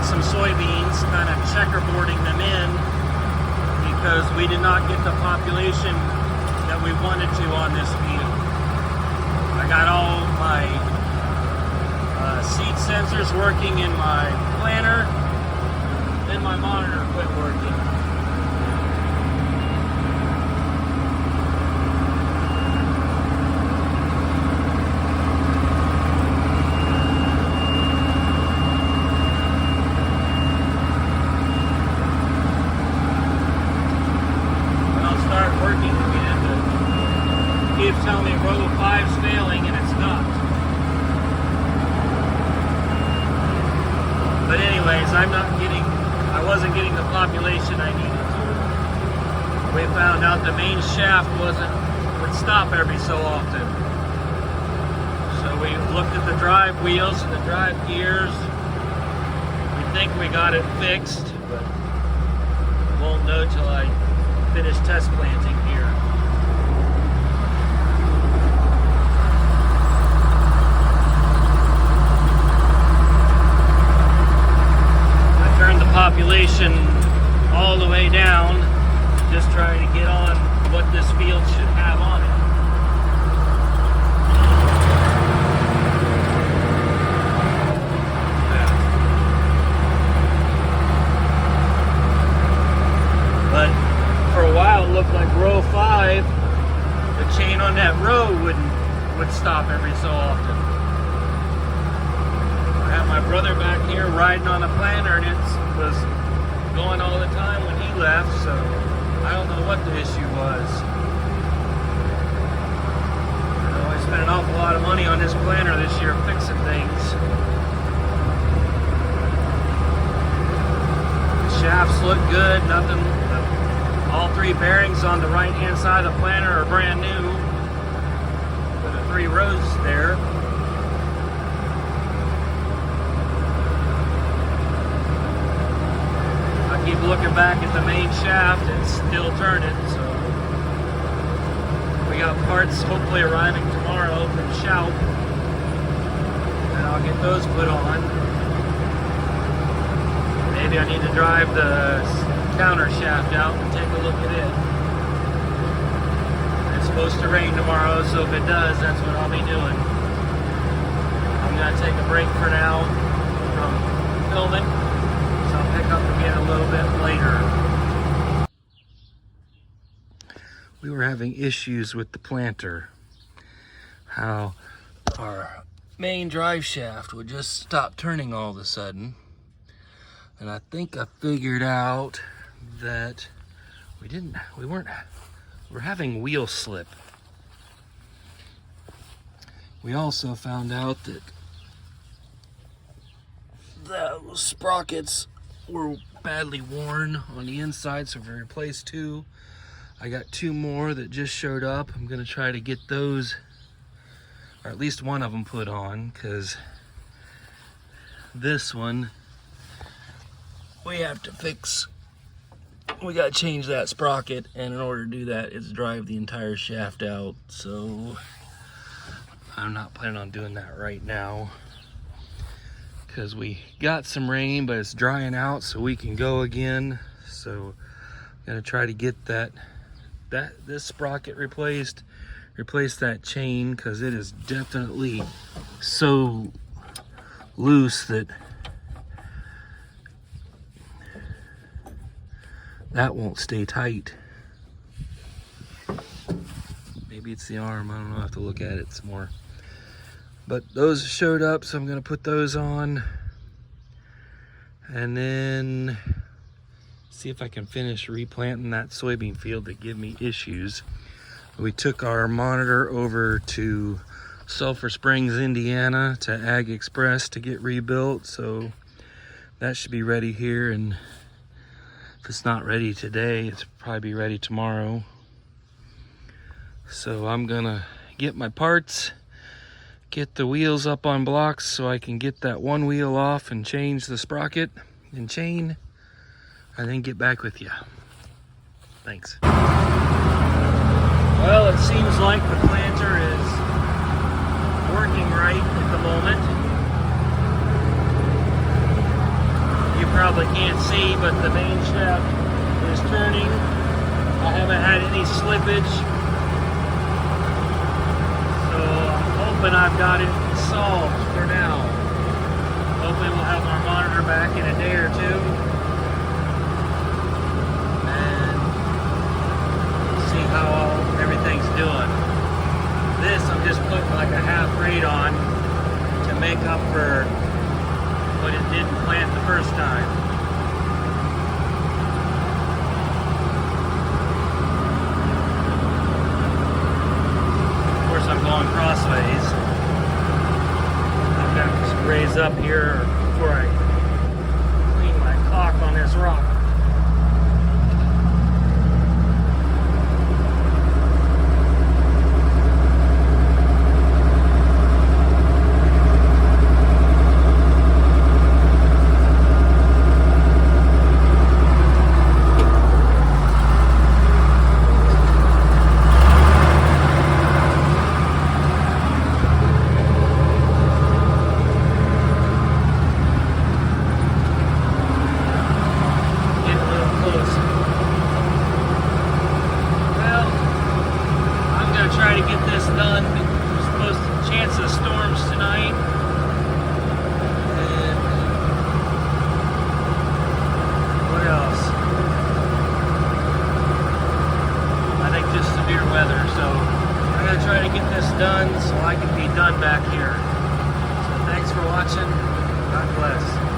some soybeans, kind of checkerboarding them in, because we did not get the population that we wanted to on this field. I got all my seed sensors working in my planter, then my monitor quit working. Keeps telling me row 5's failing, and it's not. But anyways, I wasn't getting the population I needed to. We found out the main shaft would stop every so often. So we looked at the drive wheels and the drive gears. We think we got it fixed, but won't know till I finish test planting here. Population all the way down, just trying to get on what this field should have on it. But for a while it looked like row 5, the chain on that row would stop every so often. I have my brother back here riding on a planter, and it was going all the time when he left, so I don't know what the issue was. I spent an awful lot of money on this planter this year fixing things. The shafts look good, nothing. All 3 bearings on the right hand side of the planter are brand new with the 3 rows there. Keep looking back at the main shaft, it's still turning, so we got parts hopefully arriving tomorrow from Shout, and I'll get those put on. Maybe I need to drive the counter shaft out and take a look at it. It's supposed to rain tomorrow, so if it does, that's what I'll be doing. I'm going to take a break for now from filming. I'll pick up again a little bit later. We were having issues with the planter. How our main drive shaft would just stop turning all of a sudden. And I think I figured out that we're having wheel slip. We also found out that those sprockets were badly worn on the inside, so we replaced 2. I got 2 more that just showed up. I'm gonna try to get those, or at least one of them, put on, because this one we have to fix. We gotta change that sprocket, and in order to do that, it's drive the entire shaft out. So I'm not planning on doing that right now, because we got some rain, but it's drying out so we can go again. So I'm gonna try to get this sprocket replaced, replace that chain, because it is definitely so loose that won't stay tight. Maybe it's the arm, I don't know, I have to look at it some more. But those showed up, so I'm gonna put those on and then see if I can finish replanting that soybean field that gave me issues. We took our monitor over to Sulphur Springs, Indiana to Ag Express to get rebuilt, so that should be ready here, and if it's not ready today, it's probably be ready tomorrow. So I'm gonna get my parts, get the wheels up on blocks so I can get that one wheel off and change the sprocket and chain, and then get back with you. Thanks. Well, it seems like the planter is working right at the moment. probably can't see, but the main shaft is turning. I haven't had any slippage. So I'm hoping I've got it solved for now. Hopefully we'll have our monitor back in a day or two. And see how everything's doing. This I'm just putting like a half grade on to make up for what it didn't plant the first time. Of course I'm going crossways. I've got to raise up here before I clean my caulk on this rock. Try to get this done. There's supposed to chance of storms tonight. And what else? I think just severe weather. So I'm gonna try to get this done so I can be done back here. So thanks for watching. God bless.